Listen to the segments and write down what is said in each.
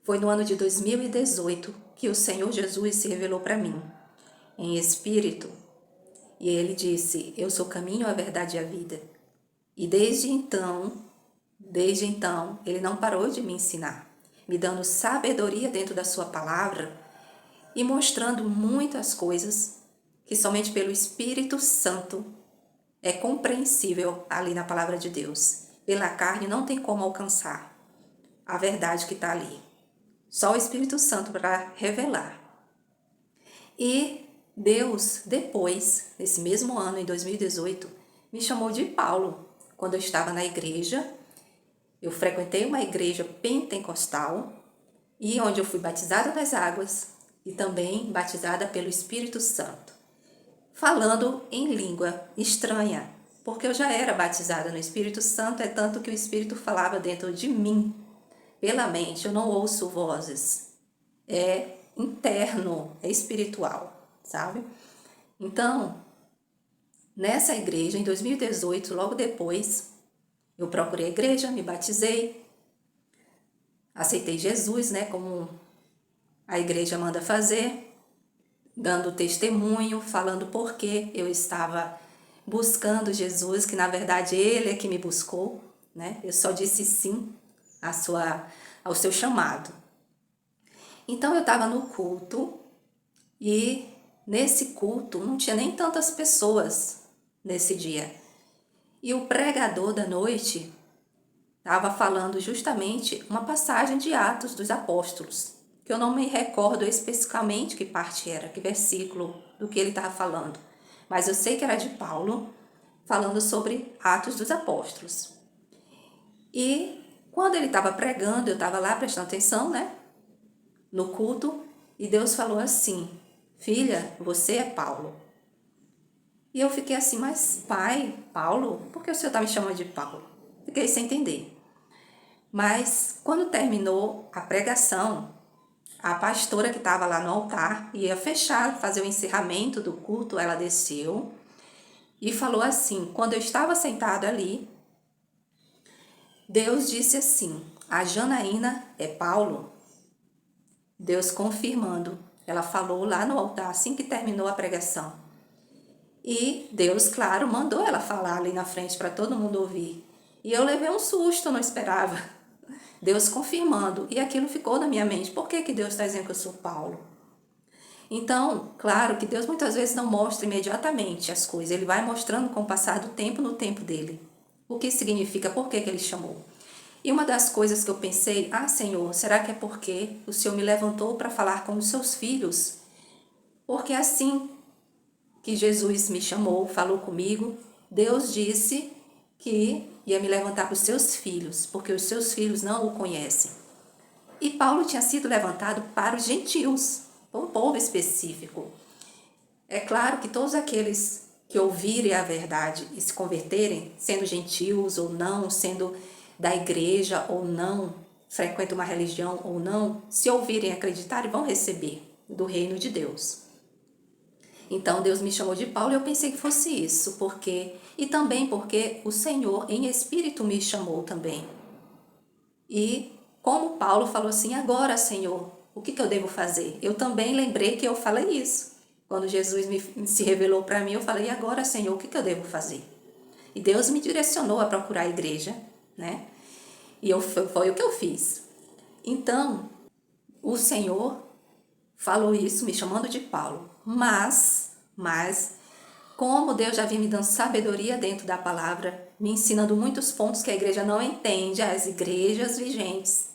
Foi no ano de 2018 que o Senhor Jesus se revelou para mim, em espírito, e ele disse: eu sou o caminho, a verdade e a vida. E desde então, ele não parou de me ensinar, me dando sabedoria dentro da sua palavra e mostrando muitas coisas que somente pelo Espírito Santo é compreensível ali na palavra de Deus. Pela carne não tem como alcançar a verdade que está ali. Só o Espírito Santo para revelar. E Deus, depois, nesse mesmo ano, em 2018, me chamou de Paulo. Quando eu estava na igreja, eu frequentei uma igreja pentecostal, e onde eu fui batizada nas águas e também batizada pelo Espírito Santo, falando em língua estranha, porque eu já era batizada no Espírito Santo, é tanto que o Espírito falava dentro de mim. Pela mente, eu não ouço vozes, é interno, é espiritual, sabe? Então, nessa igreja, em 2018, logo depois, eu procurei a igreja, me batizei, aceitei Jesus, né, como a igreja manda fazer, dando testemunho, falando por que eu estava buscando Jesus, que na verdade Ele é que me buscou, né? Eu só disse sim ao seu chamado. Então eu estava no culto e nesse culto não tinha nem tantas pessoas nesse dia. E o pregador da noite estava falando justamente uma passagem de Atos dos Apóstolos, que eu não me recordo especificamente que parte era, que versículo do que ele estava falando. Mas eu sei que era de Paulo, falando sobre Atos dos Apóstolos. E quando ele estava pregando, eu estava lá prestando atenção, né? No culto, e Deus falou assim: filha, você é Paulo. E eu fiquei assim: mas pai, Paulo? Por que o senhor está me chamando de Paulo? Fiquei sem entender. Mas quando terminou a pregação, a pastora que estava lá no altar ia fechar, fazer o encerramento do culto, ela desceu e falou assim: quando eu estava sentado ali, Deus disse assim: a Janaína é Paulo? Deus confirmando. Ela falou lá no altar assim que terminou a pregação. E Deus, claro, mandou ela falar ali na frente para todo mundo ouvir. E eu levei um susto, não esperava. Deus confirmando. E aquilo ficou na minha mente. Por que Deus está dizendo que eu sou Paulo? Então, claro que Deus muitas vezes não mostra imediatamente as coisas. Ele vai mostrando com o passar do tempo, no tempo dele. O que significa, por que ele chamou. E uma das coisas que eu pensei: Senhor, será que é porque o Senhor me levantou para falar com os seus filhos? Porque assim que Jesus me chamou, falou comigo, Deus disse que ia me levantar para os seus filhos, porque os seus filhos não o conhecem. E Paulo tinha sido levantado para os gentios, para um povo específico. É claro que todos aqueles que ouvirem a verdade e se converterem, sendo gentios ou não, sendo da igreja ou não, frequentam uma religião ou não, se ouvirem e acreditarem, vão receber do reino de Deus. Então Deus me chamou de Paulo e eu pensei que fosse isso, porque e também porque o Senhor em espírito me chamou também. E como Paulo falou assim: agora, Senhor, o que eu devo fazer? Eu também lembrei que eu falei isso. Quando Jesus se revelou para mim, eu falei: e agora, Senhor, o que eu devo fazer? E Deus me direcionou a procurar a igreja, né? E foi o que eu fiz. Então, o Senhor falou isso, me chamando de Paulo. Mas, como Deus já vinha me dando sabedoria dentro da palavra, me ensinando muitos pontos que a igreja não entende, as igrejas vigentes,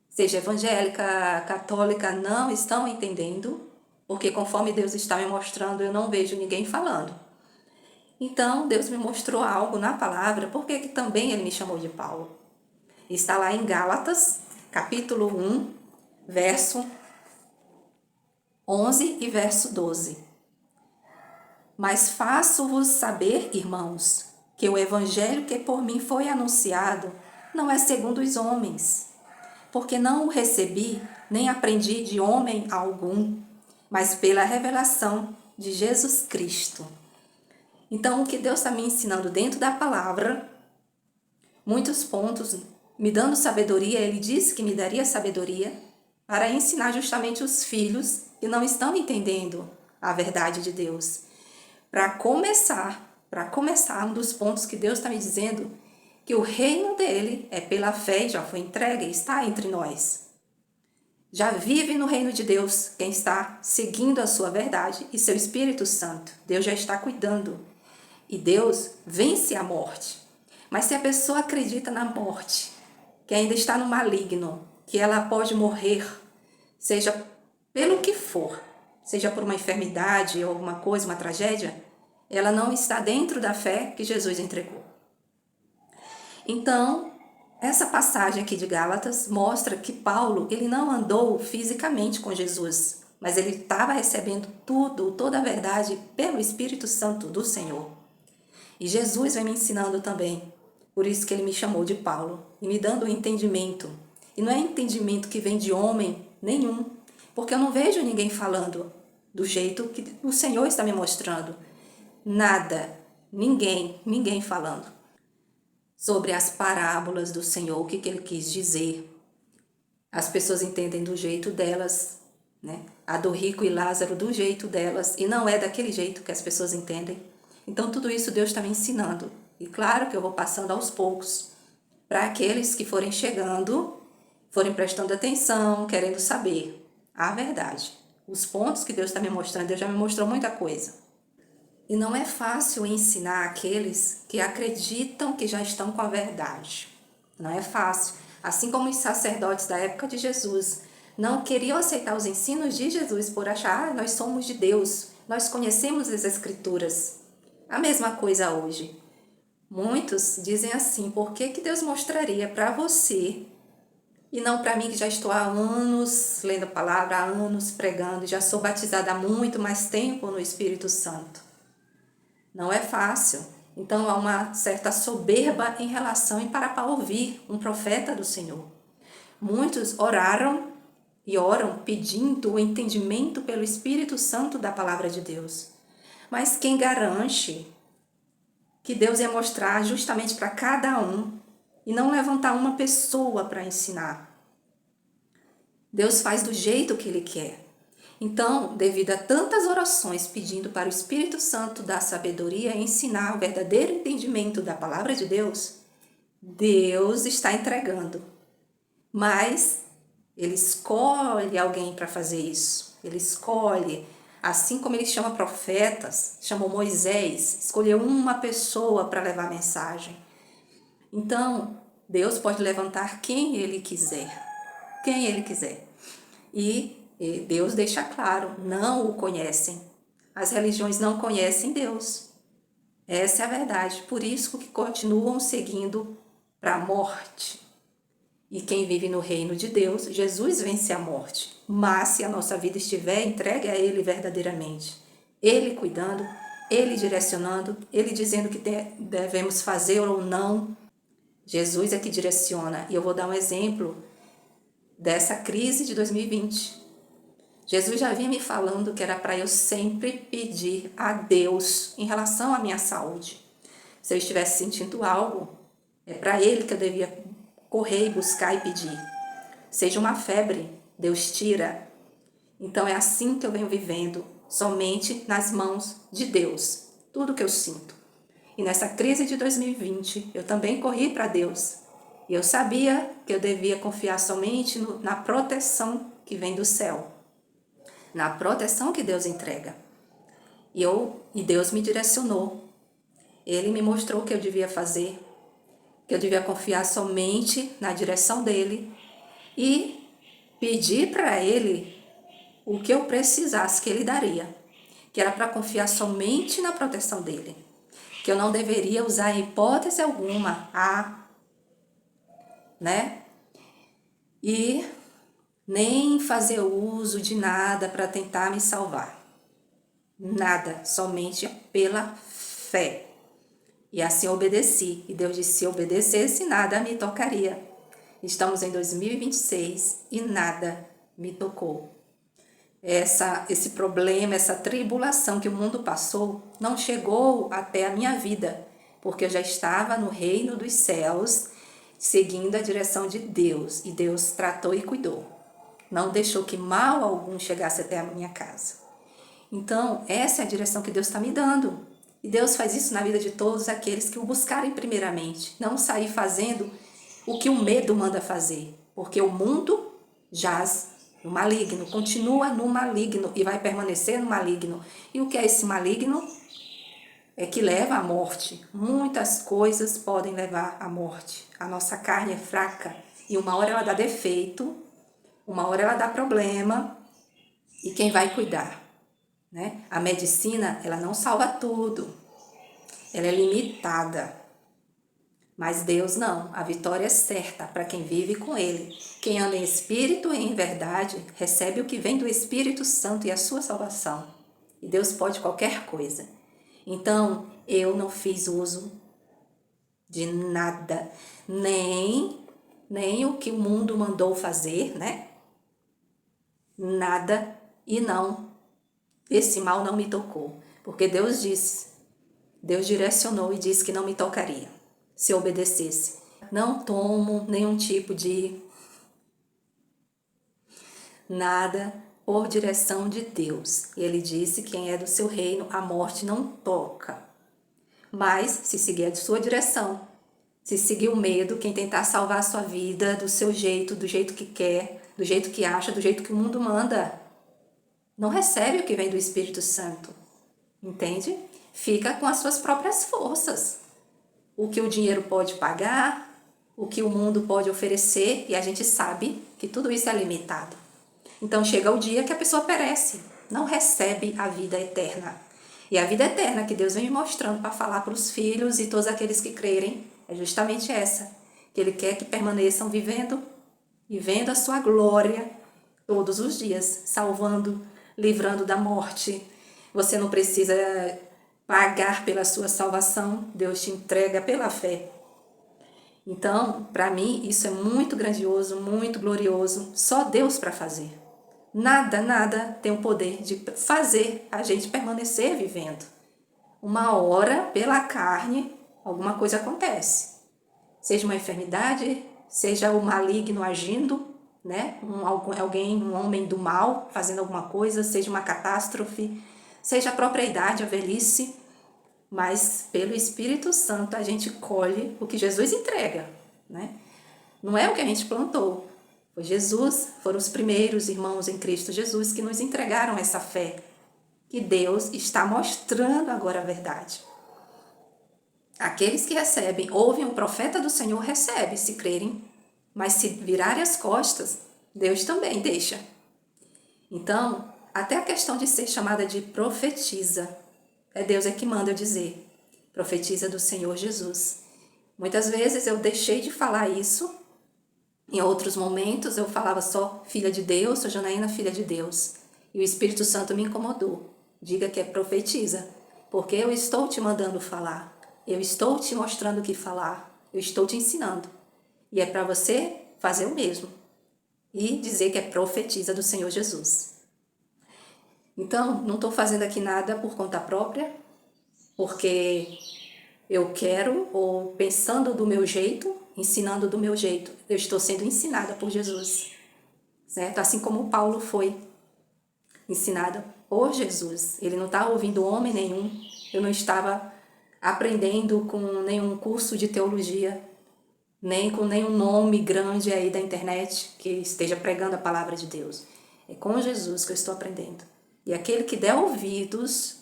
seja evangélica, católica, não estão entendendo, porque conforme Deus está me mostrando, eu não vejo ninguém falando. Então, Deus me mostrou algo na palavra, porque que também ele me chamou de Paulo. Está lá em Gálatas, capítulo 1, verso 11 e verso 12. Mas faço-vos saber, irmãos, que o evangelho que por mim foi anunciado não é segundo os homens, porque não o recebi, nem aprendi de homem algum, mas pela revelação de Jesus Cristo. Então, o que Deus está me ensinando dentro da palavra, muitos pontos, me dando sabedoria, Ele disse que me daria sabedoria, para ensinar justamente os filhos que não estão entendendo a verdade de Deus. Para começar, um dos pontos que Deus está me dizendo, que o reino dele é pela fé, já foi entregue, está entre nós. Já vive no reino de Deus quem está seguindo a sua verdade e seu Espírito Santo. Deus já está cuidando. E Deus vence a morte. Mas se a pessoa acredita na morte, que ainda está no maligno, que ela pode morrer, seja pelo que for, seja por uma enfermidade ou alguma coisa, uma tragédia, ela não está dentro da fé que Jesus entregou. Então, essa passagem aqui de Gálatas mostra que Paulo, ele não andou fisicamente com Jesus, mas ele estava recebendo toda a verdade pelo Espírito Santo do Senhor. E Jesus vem me ensinando também, por isso que ele me chamou de Paulo, e me dando um entendimento. E não é entendimento que vem de homem nenhum, porque eu não vejo ninguém falando do jeito que o Senhor está me mostrando. Nada, ninguém falando sobre as parábolas do Senhor, o que ele quis dizer. As pessoas entendem do jeito delas, né? A do rico e Lázaro do jeito delas, e não é daquele jeito que as pessoas entendem. Então tudo isso Deus está me ensinando. E claro que eu vou passando aos poucos, para aqueles que forem chegando, forem prestando atenção, querendo saber a verdade. Os pontos que Deus está me mostrando, Deus já me mostrou muita coisa. E não é fácil ensinar aqueles que acreditam que já estão com a verdade. Não é fácil. Assim como os sacerdotes da época de Jesus não queriam aceitar os ensinos de Jesus por achar, nós somos de Deus, nós conhecemos as Escrituras. A mesma coisa hoje. Muitos dizem assim, por que Deus mostraria para você e não para mim que já estou há anos lendo a palavra, há anos pregando, já sou batizada há muito mais tempo no Espírito Santo? Não é fácil. Então há uma certa soberba em relação e para ouvir um profeta do Senhor. Muitos oraram e oram pedindo o entendimento pelo Espírito Santo da palavra de Deus. Mas quem garante que Deus ia mostrar justamente para cada um e não levantar uma pessoa para ensinar? Deus faz do jeito que Ele quer. Então, devido a tantas orações pedindo para o Espírito Santo dar sabedoria e ensinar o verdadeiro entendimento da palavra de Deus, Deus está entregando. Mas Ele escolhe alguém para fazer isso. Ele escolhe, assim como Ele chama profetas, chamou Moisés, escolheu uma pessoa para levar a mensagem. Então, Deus pode levantar quem Ele quiser. Quem Ele quiser. E Deus deixa claro, não o conhecem. As religiões não conhecem Deus. Essa é a verdade. Por isso que continuam seguindo para a morte. E quem vive no reino de Deus, Jesus vence a morte. Mas se a nossa vida estiver entregue a Ele verdadeiramente, Ele cuidando, Ele direcionando, Ele dizendo o que devemos fazer ou não, Jesus é que direciona. E eu vou dar um exemplo dessa crise de 2020. Jesus já vinha me falando que era para eu sempre pedir a Deus em relação à minha saúde. Se eu estivesse sentindo algo, é para Ele que eu devia correr e buscar e pedir. Seja uma febre, Deus tira. Então é assim que eu venho vivendo, somente nas mãos de Deus, tudo que eu sinto. E nessa crise de 2020, eu também corri para Deus. E eu sabia que eu devia confiar somente na proteção que vem do céu. Na proteção que Deus entrega. E Deus me direcionou. Ele me mostrou o que eu devia fazer, que eu devia confiar somente na direção dele e pedir para ele o que eu precisasse que ele daria, que era para confiar somente na proteção dele, que eu não deveria usar em hipótese alguma e nem fazer uso de nada para tentar me salvar. Nada, somente pela fé. E assim obedeci. E Deus disse, se obedecesse, nada me tocaria. Estamos em 2026 e nada me tocou. Esse problema, essa tribulação que o mundo passou, não chegou até a minha vida, porque eu já estava no reino dos céus, seguindo a direção de Deus. E Deus tratou e cuidou. não deixou que mal algum chegasse até a minha casa. Então, essa é a direção que Deus está me dando. E Deus faz isso na vida de todos aqueles que o buscarem primeiramente. Não sair fazendo o que o medo manda fazer. Porque o mundo jaz no maligno, continua no maligno e vai permanecer no maligno. E o que é esse maligno? É que leva à morte. Muitas coisas podem levar à morte. A nossa carne é fraca e uma hora ela dá defeito, uma hora ela dá problema. E quem vai cuidar? Né? A medicina, ela não salva tudo, ela é limitada, mas Deus não, a vitória é certa para quem vive com Ele. Quem anda em espírito e em verdade, recebe o que vem do Espírito Santo e a sua salvação, e Deus pode qualquer coisa. Então, eu não fiz uso de nada, nem o que o mundo mandou fazer, né? Nada, e não. Esse mal não me tocou, porque Deus direcionou e disse que não me tocaria, se eu obedecesse. Não tomo nenhum tipo de nada por direção de Deus. Ele disse que quem é do seu reino, a morte não toca. Mas se seguir a sua direção, se seguir o medo, quem tentar salvar a sua vida do seu jeito, do jeito que quer, do jeito que acha, do jeito que o mundo manda, não recebe o que vem do Espírito Santo, entende? Fica com as suas próprias forças. O que o dinheiro pode pagar, o que o mundo pode oferecer, e a gente sabe que tudo isso é limitado. Então chega o dia que a pessoa perece, não recebe a vida eterna. E a vida eterna que Deus vem mostrando para falar para os filhos e todos aqueles que crerem, é justamente essa, que Ele quer que permaneçam vivendo e vendo a sua glória todos os dias, salvando, livrando da morte. Você não precisa pagar pela sua salvação, Deus te entrega pela fé. Então, para mim, isso é muito grandioso, muito glorioso, só Deus para fazer. Nada tem o poder de fazer a gente permanecer vivendo. Uma hora, pela carne, alguma coisa acontece. Seja uma enfermidade, seja o maligno agindo, né? Um homem do mal fazendo alguma coisa, seja uma catástrofe, seja a própria idade, a velhice, mas pelo Espírito Santo a gente colhe o que Jesus entrega, né? Não é o que a gente plantou, foi Jesus, foram os primeiros irmãos em Cristo Jesus que nos entregaram essa fé, que Deus está mostrando agora a verdade. Aqueles que recebem, ouvem o profeta do Senhor, recebem se crerem, mas se virarem as costas, Deus também deixa. Então, até a questão de ser chamada de profetisa, Deus é que manda eu dizer, profetiza do Senhor Jesus. Muitas vezes eu deixei de falar isso, em outros momentos eu falava só filha de Deus, sou Janaína, filha de Deus. E o Espírito Santo me incomodou. Diga que é profetiza, porque eu estou te mandando falar, eu estou te mostrando o que falar, eu estou te ensinando. E é para você fazer o mesmo e dizer que é profetiza do Senhor Jesus. Então, não estou fazendo aqui nada por conta própria, porque eu quero, ou pensando do meu jeito, ensinando do meu jeito. Eu estou sendo ensinada por Jesus, certo? Assim como Paulo foi ensinado por Jesus. Ele não estava ouvindo homem nenhum, eu não estava aprendendo com nenhum curso de teologia, nem com nenhum nome grande aí da internet que esteja pregando a palavra de Deus. É com Jesus que eu estou aprendendo. E aquele que der ouvidos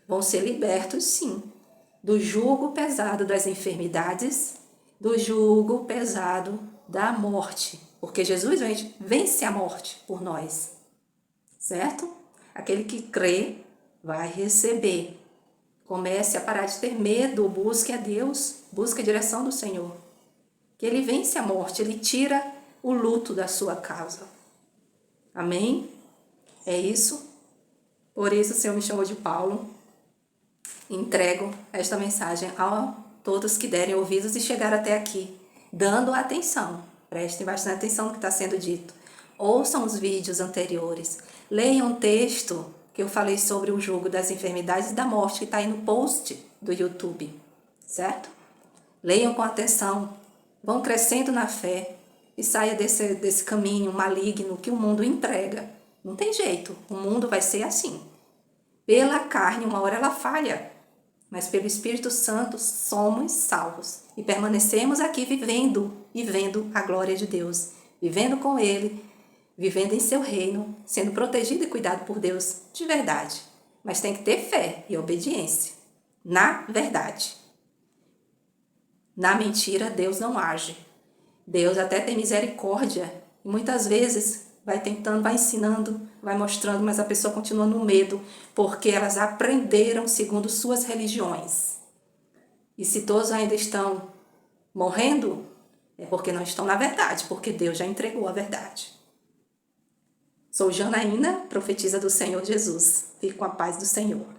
vão ser libertos, sim, do jugo pesado das enfermidades, do jugo pesado da morte. Porque Jesus vence a morte por nós, certo? Aquele que crê vai receber. Comece a parar de ter medo, busque a Deus, busque a direção do Senhor. Que Ele vence a morte, Ele tira o luto da sua casa. Amém? É isso. Por isso o Senhor me chamou de Paulo. Entrego esta mensagem a todos que derem ouvidos e chegaram até aqui, dando atenção. Prestem bastante atenção no que está sendo dito. Ouçam os vídeos anteriores. Leiam o texto que eu falei sobre o jugo das enfermidades e da morte, que está aí no post do YouTube, certo? Leiam com atenção. Vão crescendo na fé. e saia desse caminho maligno que o mundo entrega. Não tem jeito, o mundo vai ser assim. Pela carne, uma hora ela falha, mas pelo Espírito Santo somos salvos e permanecemos aqui vivendo e vendo a glória de Deus, vivendo com Ele, vivendo em seu reino, sendo protegido e cuidado por Deus de verdade. Mas tem que ter fé e obediência na verdade. Na mentira, Deus não age. Deus até tem misericórdia e muitas vezes vai tentando, vai ensinando, vai mostrando, mas a pessoa continua no medo, porque elas aprenderam segundo suas religiões. E se todos ainda estão morrendo, é porque não estão na verdade, porque Deus já entregou a verdade. Sou Janaína, profetisa do Senhor Jesus. Fique com a paz do Senhor.